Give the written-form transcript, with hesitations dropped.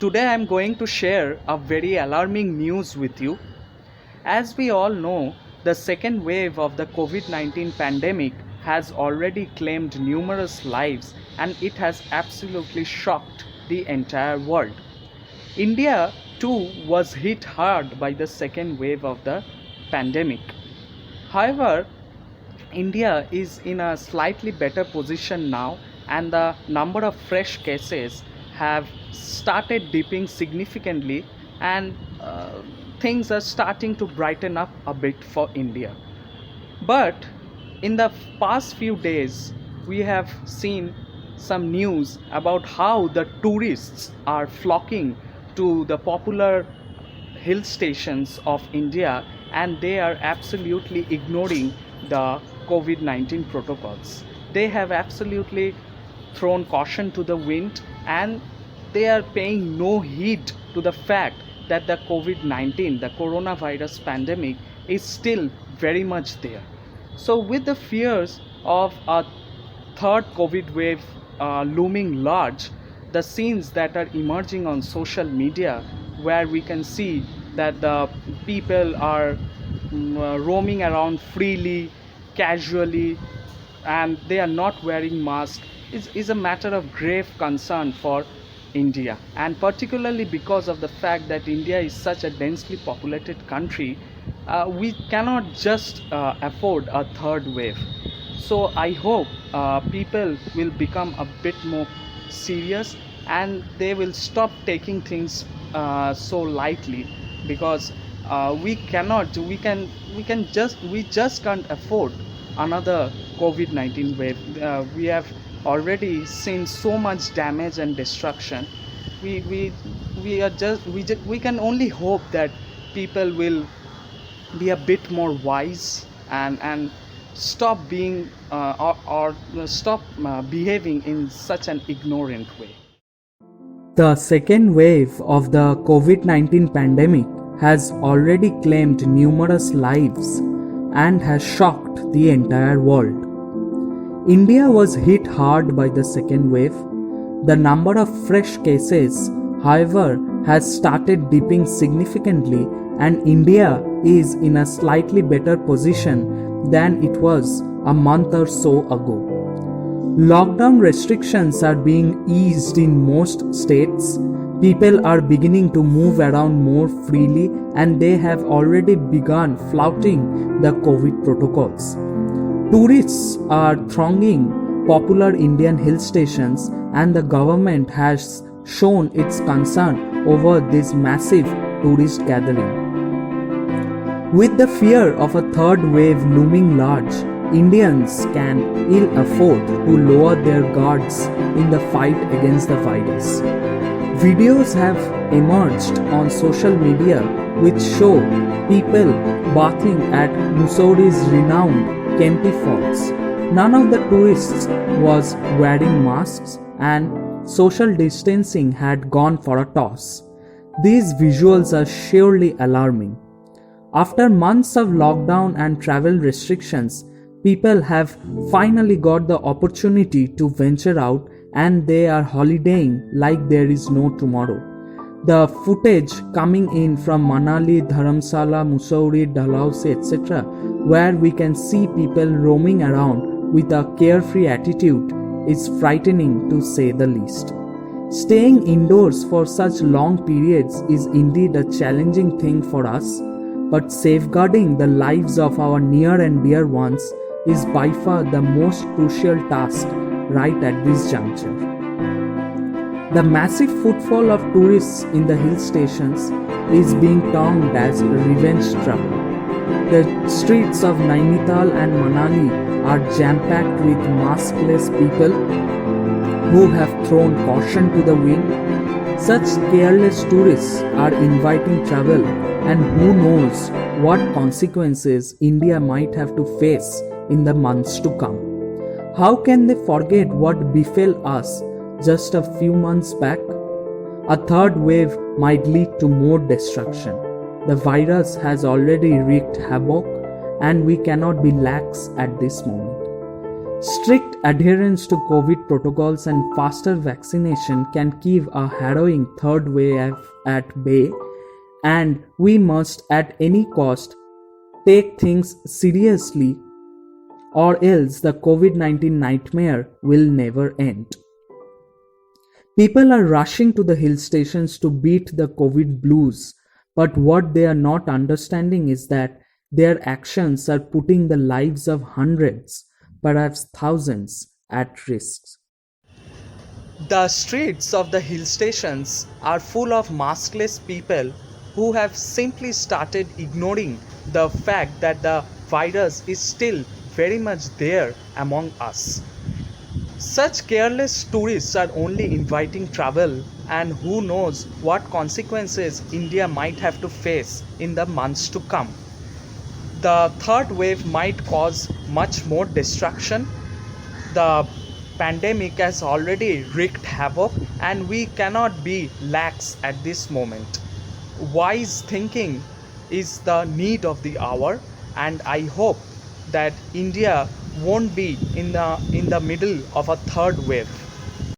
Today I'm going to share a very alarming news with you. As we all know, the second wave of the COVID 19 pandemic has already claimed numerous lives and it has absolutely shocked the entire world. India too was hit hard by the second wave of the pandemic. However, India is in a slightly better position now, and the number of fresh cases have started dipping significantly, and things are starting to brighten up a bit for India. But in the past few days, we have seen some news about how the tourists are flocking to the popular hill stations of India and they are absolutely ignoring the COVID 19 protocols. They have absolutely thrown caution to the wind and they are paying no heed to the fact that the COVID 19, the coronavirus pandemic, is still very much there. So, with the fears of a third COVID wave looming large, the scenes that are emerging on social media, where we can see that the people are roaming around freely, casually, and they are not wearing masks, is a matter of grave concern for India. And particularly because of the fact that India is such a densely populated country, we cannot just afford a third wave. So I hope people will become a bit more serious and they will stop taking things so lightly, because we just can't afford another COVID 19 wave. We have already seen so much damage and destruction. We we we can only hope that people will be a bit more wise and stop being or stop behaving in such an ignorant way. The second wave of the COVID 19 pandemic has already claimed numerous lives and has shocked the entire world. India was hit hard by the second wave. The number of fresh cases, however, has started dipping significantly, and India is in a slightly better position than it was a month or so ago. Lockdown restrictions are being eased in most states. People are beginning to move around more freely and they have already begun flouting the COVID protocols. Tourists are thronging popular Indian hill stations and the government has shown its concern over this massive tourist gathering. With the fear of a third wave looming large, Indians can ill afford to lower their guards in the fight against the virus. Videos have emerged on social media which show people bathing at Mussoories renowned Kempi Falls. None of the tourists was wearing masks and social distancing had gone for a toss. These visuals are surely alarming. After months of lockdown and travel restrictions, people have finally got the opportunity to venture out and they are holidaying like there is no tomorrow. The footage coming in from Manali, Dharamsala, Mussoorie, Dalhousie, etc., where we can see people roaming around with a carefree attitude is frightening to say the least. Staying indoors for such long periods is indeed a challenging thing for us, but safeguarding the lives of our near and dear ones is by far the most crucial task right at this juncture. The massive footfall of tourists in the hill stations is being termed as revenge travel. The streets of Nainital and Manali are jam-packed with maskless people who have thrown caution to the wind. Such careless tourists are inviting travel, and who knows what consequences India might have to face in the months to come. How can they forget what befell us just a few months back? A third wave might lead to more destruction. The virus has already wreaked havoc and we cannot be lax at this moment. Strict adherence to COVID protocols and faster vaccination can keep a harrowing third wave at bay, and we must at any cost take things seriously, or else the COVID 19 nightmare will never end. People are rushing to the hill stations to beat the COVID blues, but what they are not understanding is that their actions are putting the lives of hundreds, perhaps thousands, at risk. The streets of the hill stations are full of maskless people who have simply started ignoring the fact that the virus is still very much there among us. Such careless tourists are only inviting travel, and who knows what consequences India might have to face in the months to come. The third wave might cause much more destruction. The pandemic has already wreaked havoc, and we cannot be lax at this moment. Wise thinking is the need of the hour, and I hope that India won't be in the middle of a third wave.